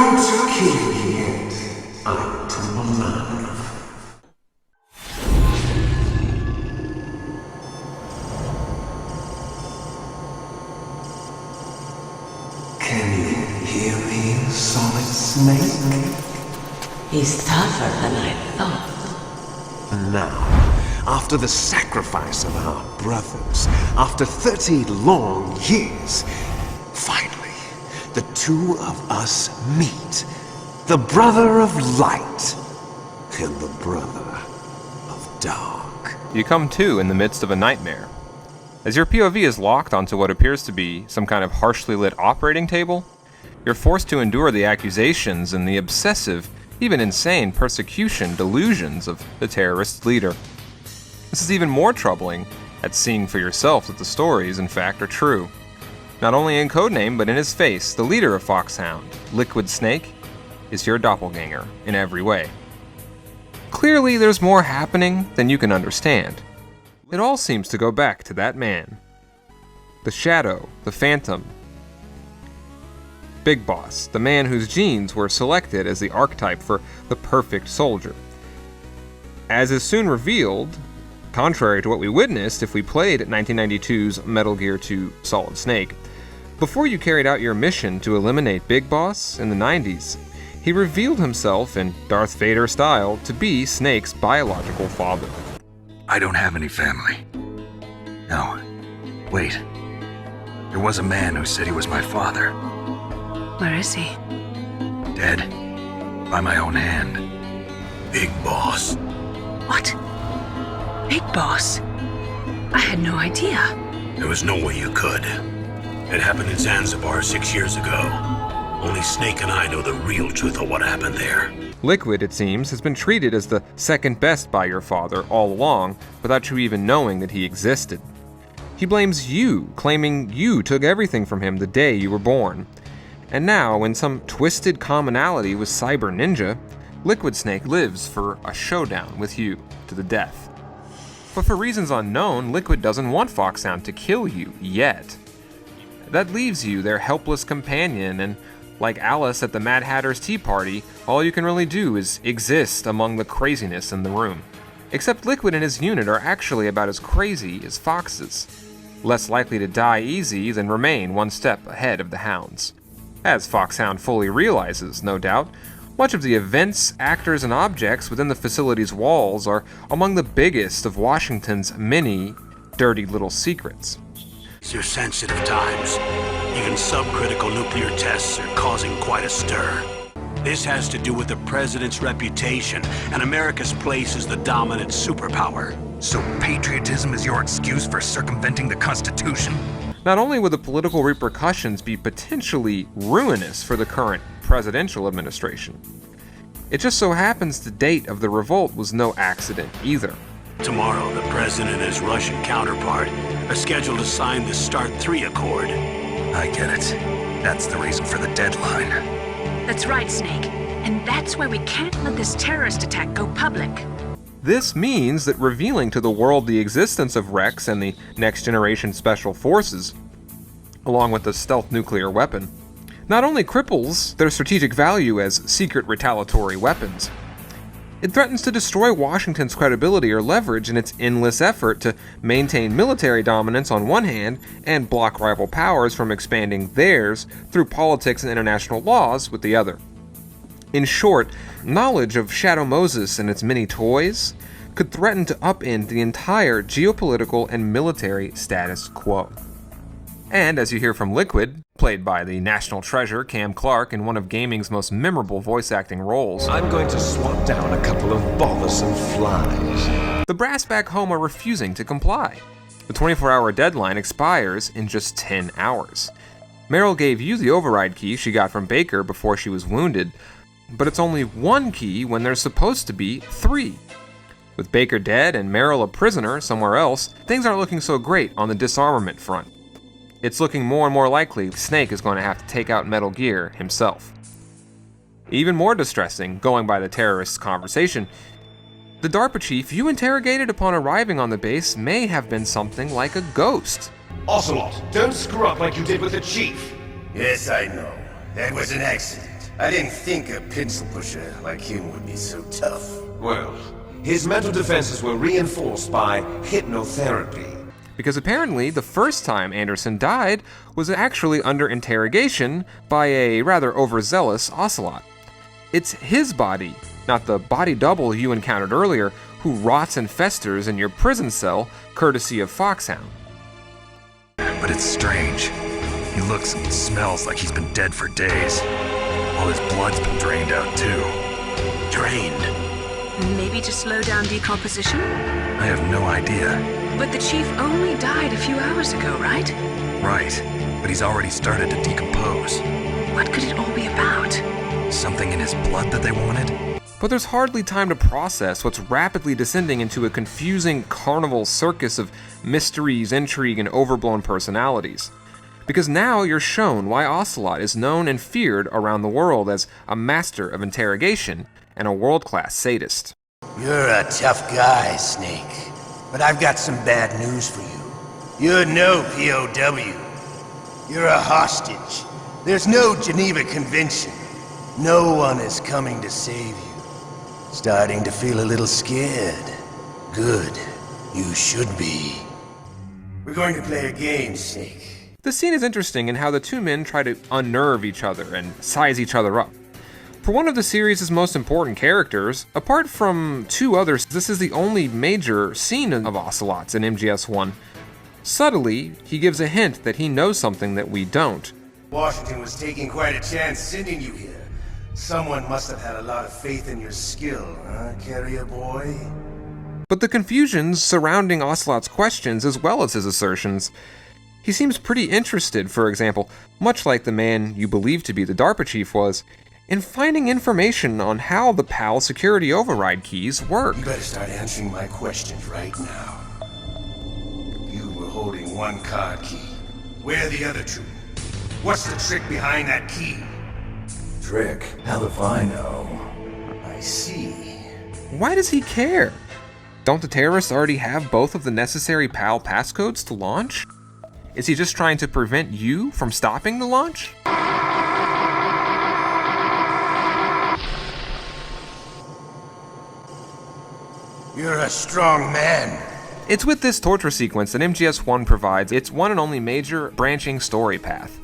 Don't kill me yet. I'm alive. Can you hear me, Solid Snake? He's tougher than I thought. Now, after the sacrifice of our brothers, after 30 long years, finally, the two of us meet. The brother of light and the brother of dark. You come to in the midst of a nightmare. As your POV is locked onto what appears to be some kind of harshly lit operating table, you're forced to endure the accusations and the obsessive, even insane persecution delusions of the terrorist leader. This is even more troubling at seeing for yourself that the stories, in fact, are true. Not only in codename, but in his face, the leader of Foxhound, Liquid Snake, is your doppelganger in every way. Clearly, there's more happening than you can understand. It all seems to go back to that man. The Shadow, the Phantom. Big Boss, the man whose genes were selected as the archetype for the perfect soldier. As is soon revealed, contrary to what we witnessed if we played 1992's Metal Gear 2 Solid Snake, before you carried out your mission to eliminate Big Boss in the 90s, he revealed himself in Darth Vader style to be Snake's biological father. I don't have any family. No. Wait. There was a man who said he was my father. Where is he? Dead. By my own hand. Big Boss. What? Big Boss? I had no idea. There was no way you could. It happened in Zanzibar 6 years ago. Only Snake and I know the real truth of what happened there. Liquid, it seems, has been treated as the second best by your father all along, without you even knowing that he existed. He blames you, claiming you took everything from him the day you were born. And now, in some twisted commonality with Cyber Ninja, Liquid Snake lives for a showdown with you to the death. But for reasons unknown, Liquid doesn't want Foxhound to kill you yet. That leaves you their helpless companion, and like Alice at the Mad Hatter's tea party, all you can really do is exist among the craziness in the room. Except Liquid and his unit are actually about as crazy as foxes, less likely to die easy than remain one step ahead of the hounds. As Foxhound fully realizes, no doubt, much of the events, actors, and objects within the facility's walls are among the biggest of Washington's many dirty little secrets. These are sensitive times. Even subcritical nuclear tests are causing quite a stir. This has to do with the president's reputation and America's place as the dominant superpower. So patriotism is your excuse for circumventing the Constitution? Not only would the political repercussions be potentially ruinous for the current presidential administration, it just so happens the date of the revolt was no accident either. Tomorrow, the president and his Russian counterpart are scheduled to sign the START 3 Accord. I get it. That's the reason for the deadline. That's right, Snake. And that's why we can't let this terrorist attack go public. This means that revealing to the world the existence of Rex and the Next Generation Special Forces, along with the stealth nuclear weapon, not only cripples their strategic value as secret retaliatory weapons, it threatens to destroy Washington's credibility or leverage in its endless effort to maintain military dominance on one hand and block rival powers from expanding theirs through politics and international laws with the other. In short, knowledge of Shadow Moses and its many toys could threaten to upend the entire geopolitical and military status quo. And as you hear from Liquid, played by the national treasure Cam Clark in one of gaming's most memorable voice acting roles, I'm going to swat down a couple of bothersome flies. the brass back home are refusing to comply. The 24-hour deadline expires in just 10 hours. Meryl gave you the override key she got from Baker before she was wounded, but it's only one key when there's supposed to be 3. With Baker dead and Meryl a prisoner somewhere else, things aren't looking so great on the disarmament front. It's looking more and more likely Snake is going to have to take out Metal Gear himself. Even more distressing, going by the terrorists' conversation, the DARPA chief you interrogated upon arriving on the base may have been something like a ghost. Ocelot, don't screw up like you did with the chief. Yes, I know. That was an accident. I didn't think a pencil pusher like him would be so tough. Well, his mental defenses were reinforced by hypnotherapy. Because apparently the first time Anderson died was actually under interrogation by a rather overzealous Ocelot. It's his body, not the body double you encountered earlier, who rots and festers in your prison cell, courtesy of Foxhound. But it's strange. He looks and smells like he's been dead for days. All his blood's been drained out too. Drained. Maybe to slow down decomposition? I have no idea. But the chief only died a few hours ago, right? Right, but he's already started to decompose. What could it all be about? Something in his blood that they wanted? But there's hardly time to process what's rapidly descending into a confusing carnival circus of mysteries, intrigue, and overblown personalities. Because now you're shown why Ocelot is known and feared around the world as a master of interrogation and a world-class sadist. You're a tough guy, Snake. But I've got some bad news for you. You're no POW. You're a hostage. There's no Geneva Convention. No one is coming to save you. Starting to feel a little scared. Good. You should be. We're going to play a game, Snake. The scene is interesting in how the two men try to unnerve each other and size each other up. For one of the series' most important characters, apart from two others, this is the only major scene of Ocelot's in MGS1. Subtly, he gives a hint that he knows something that we don't. Washington was taking quite a chance sending you here. Someone must have had a lot of faith in your skill, huh, carrier boy? But the confusions surrounding Ocelot's questions as well as his assertions. He seems pretty interested, for example, much like the man you believe to be the DARPA chief was, in finding information on how the PAL security override keys work. You better start answering my questions right now. You were holding one card key. Where are the other two? What's the trick behind that key? Trick? Hell if I know. I see. Why does he care? Don't the terrorists already have both of the necessary PAL passcodes to launch? Is he just trying to prevent you from stopping the launch? You're a strong man. It's with this torture sequence that MGS1 provides its one and only major branching story path.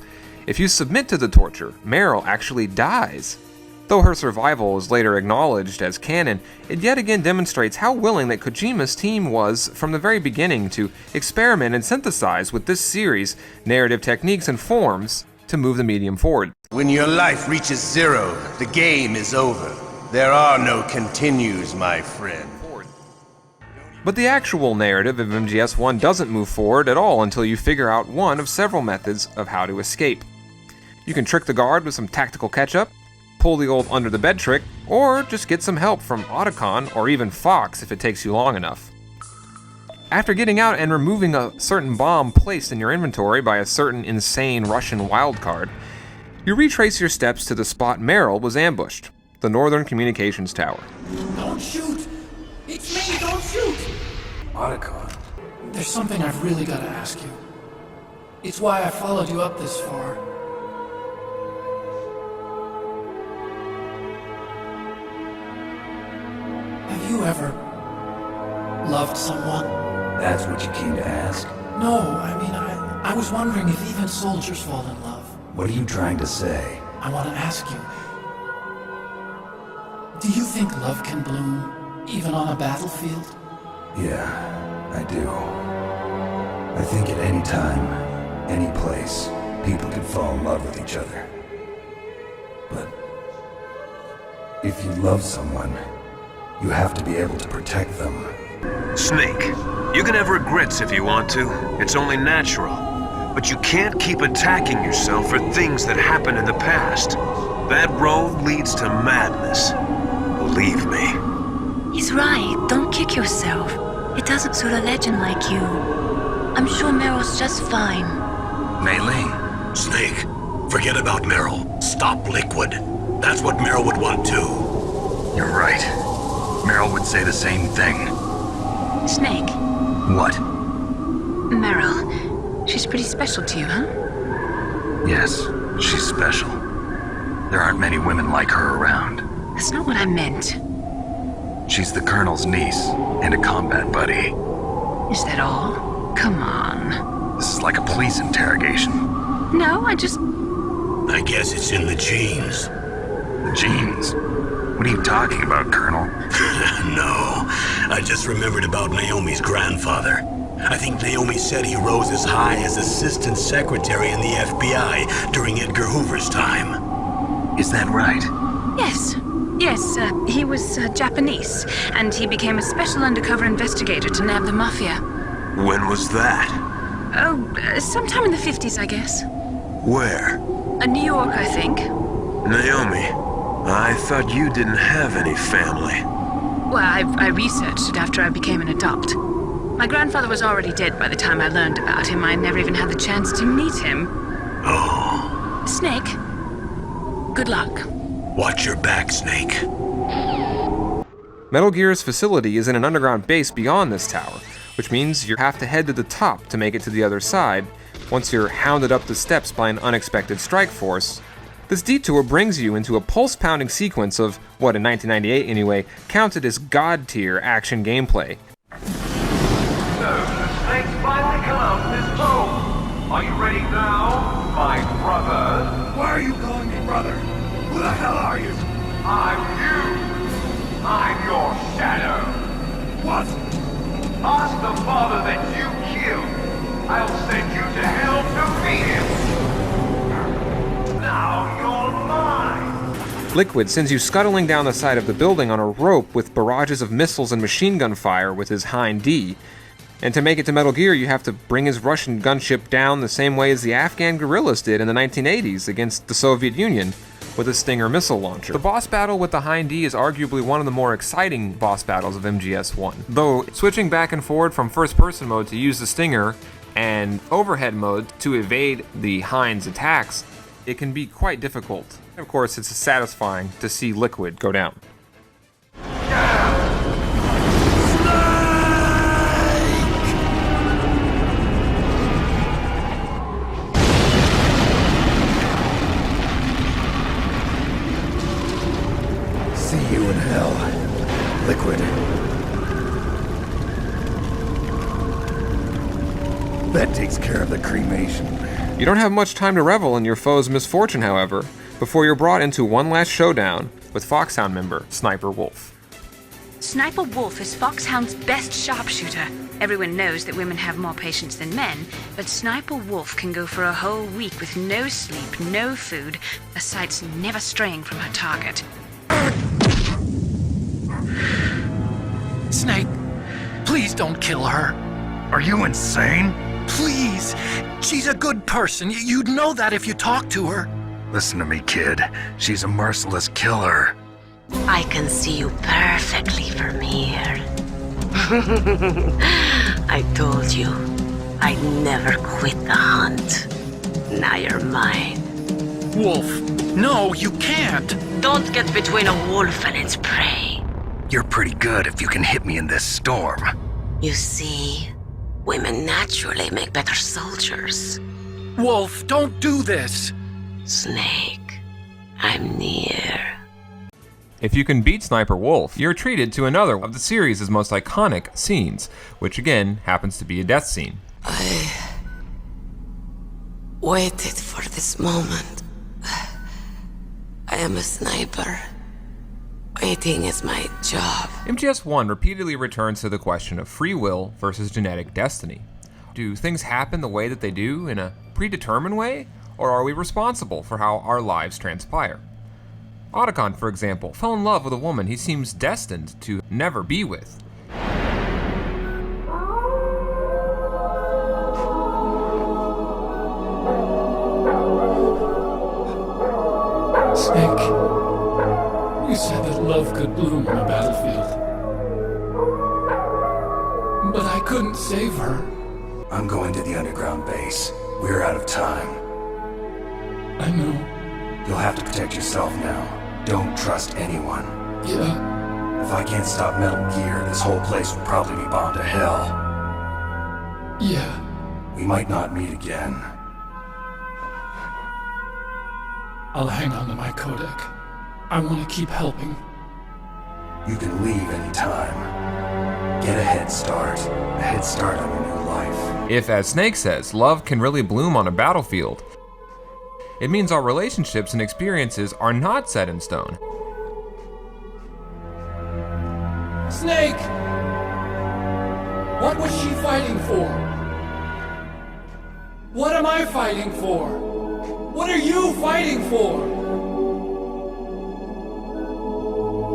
If you submit to the torture, Meryl actually dies. Though her survival is later acknowledged as canon, it yet again demonstrates how willing that Kojima's team was from the very beginning to experiment and synthesize with this series' narrative techniques and forms to move the medium forward. When your life reaches zero, the game is over. There are no continues, my friend. But the actual narrative of MGS1 doesn't move forward at all until you figure out one of several methods of how to escape. You can trick the guard with some tactical catch-up, pull the old under-the-bed trick, or just get some help from Otacon or even Fox if it takes you long enough. After getting out and removing a certain bomb placed in your inventory by a certain insane Russian wildcard, you retrace your steps to the spot Meryl was ambushed, the Northern Communications Tower. Don't shoot! It's me, don't shoot! Otacon. There's something I've really got to ask you. It's why I followed you up this far. Have you ever loved someone? That's what you came to ask? No, I mean, I was wondering if even soldiers fall in love. What are you trying to say? I want to ask you. Do you think love can bloom, even on a battlefield? Yeah, I do. I think at any time, any place, people can fall in love with each other. But if you love someone, you have to be able to protect them. Snake, you can have regrets if you want to. It's only natural. But you can't keep attacking yourself for things that happened in the past. That road leads to madness. Believe me. He's right. Don't kick yourself. It doesn't suit a legend like you. I'm sure Meryl's just fine. Mei Ling. Snake, forget about Meryl. Stop Liquid. That's what Meryl would want too. You're right. Meryl would say the same thing. Snake. What? Meryl. She's pretty special to you, huh? Yes, she's special. There aren't many women like her around. That's not what I meant. She's the Colonel's niece and a combat buddy. Is that all? Come on. This is like a police interrogation. No, I guess it's in the genes. The genes? What are you talking about, Colonel? No, I just remembered about Naomi's grandfather. I think Naomi said he rose as high as assistant secretary in the FBI during Edgar Hoover's time. Is that right? Yes. Yes, he was Japanese, and he became a special undercover investigator to nab the mafia. When was that? Oh, sometime in the 50s, I guess. Where? New York, I think. Naomi, I thought you didn't have any family. Well, I researched it after I became an adopt. My grandfather was already dead by the time I learned about him. I never even had the chance to meet him. Oh. Snake, good luck. Watch your back, Snake. Metal Gear's facility is in an underground base beyond this tower, which means you have to head to the top to make it to the other side. Once you're hounded up the steps by an unexpected strike force, this detour brings you into a pulse-pounding sequence of what, in 1998 anyway, counted as god-tier action gameplay. So, the snakes finally come out of this hole. Are you ready now, my brothers? Why are you calling me brother? Who the hell are you? I'm you. I'm your shadow. What? Ask the father that you killed. I'll send you to hell to meet him. Now you're mine. Liquid sends you scuttling down the side of the building on a rope with barrages of missiles and machine gun fire with his Hind D. And to make it to Metal Gear, you have to bring his Russian gunship down the same way as the Afghan guerrillas did in the 1980s against the Soviet Union, with a Stinger missile launcher. The boss battle with the Hind D is arguably one of the more exciting boss battles of MGS1. Though, switching back and forward from first-person mode to use the Stinger and overhead mode to evade the Hind's attacks, it can be quite difficult. Of course, it's satisfying to see Liquid go down. See you in hell, Liquid. That takes care of the cremation. You don't have much time to revel in your foe's misfortune, however, before you're brought into one last showdown with Foxhound member Sniper Wolf. Sniper Wolf is Foxhound's best sharpshooter. Everyone knows that women have more patience than men, but Sniper Wolf can go for a whole week with no sleep, no food, her sights never straying from her target. Snake, please don't kill her. Are you insane? Please! She's a good person. You'd know that if you talked to her. Listen to me, kid. She's a merciless killer. I can see you perfectly from here. I told you, I'd never quit the hunt. Now you're mine. Wolf, no, you can't. Don't get between a wolf and its prey. You're pretty good if you can hit me in this storm. You see, women naturally make better soldiers. Wolf, don't do this. Snake, I'm near. If you can beat Sniper Wolf, you're treated to another of the series' most iconic scenes, which again happens to be a death scene. I waited for this moment. I am a sniper. Waiting is my job. MGS1 repeatedly returns to the question of free will versus genetic destiny. Do things happen the way that they do in a predetermined way, or are we responsible for how our lives transpire? Otacon, for example, fell in love with a woman he seems destined to never be with. Snake, you said that love could bloom on a battlefield. But I couldn't save her. I'm going to the underground base. We're out of time. I know. You'll have to protect yourself now. Don't trust anyone. Yeah. If I can't stop Metal Gear, this whole place will probably be bombed to hell. Yeah. We might not meet again. I'll hang on to my codec. I want to keep helping. You can leave anytime. Get a head start. A head start on your new life. If, as Snake says, love can really bloom on a battlefield, it means our relationships and experiences are not set in stone. Snake! What was she fighting for? What am I fighting for? What are you fighting for?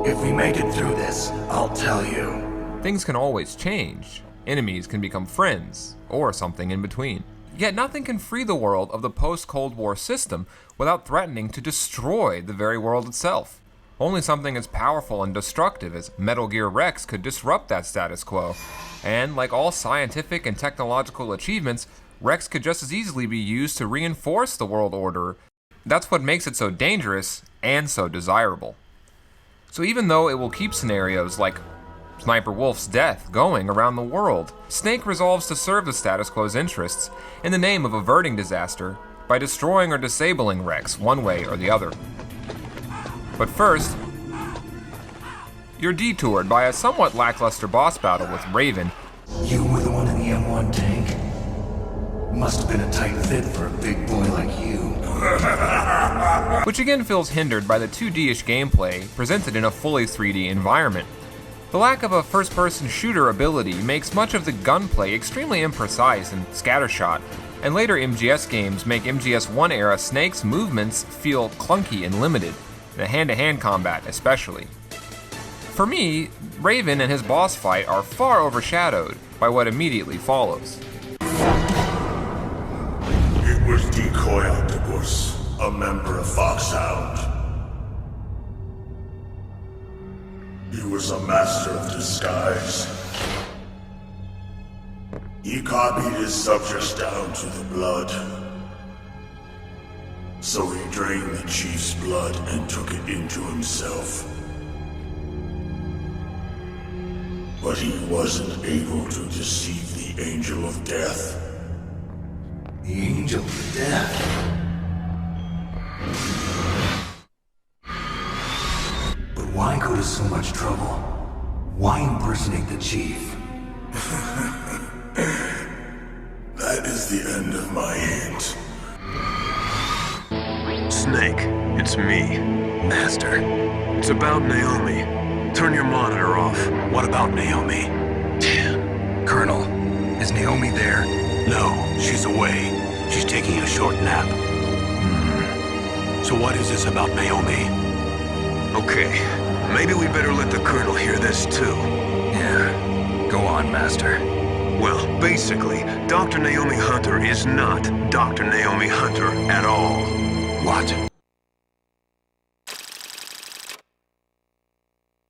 If we make it through this, I'll tell you. Things can always change. Enemies can become friends, or something in between. Yet nothing can free the world of the post-Cold War system without threatening to destroy the very world itself. Only something as powerful and destructive as Metal Gear Rex could disrupt that status quo. And like all scientific and technological achievements, Rex could just as easily be used to reinforce the world order. That's what makes it so dangerous and so desirable. So even though it will keep scenarios like Sniper Wolf's death going around the world, Snake resolves to serve the status quo's interests in the name of averting disaster by destroying or disabling Rex one way or the other. But first, you're detoured by a somewhat lackluster boss battle with Raven. You were the one in the M1 tank? Must have been a tight fit for a big boy like you. Which again feels hindered by the 2D-ish gameplay presented in a fully 3D environment. The lack of a first-person shooter ability makes much of the gunplay extremely imprecise and scattershot, and later MGS games make MGS 1 era Snake's movements feel clunky and limited, in the hand-to-hand combat especially. For me, Raven and his boss fight are far overshadowed by what immediately follows. It was Decoy Octopus, a member of Foxhound. He was a master of disguise. He copied his subjects down to the blood. So he drained the chief's blood and took it into himself. But he wasn't able to deceive the Angel of Death. The Angel of Death? But why go to so much trouble? Why impersonate the chief? That is the end of my hint. Snake, it's me. Master. It's about Naomi. Turn your monitor off. What about Naomi? Colonel, is Naomi there? No, she's away. She's taking a short nap. So what is this about Naomi? Okay, maybe we better let the Colonel hear this too. Yeah, go on, Master. Well, basically, Dr. Naomi Hunter is not Dr. Naomi Hunter at all. What?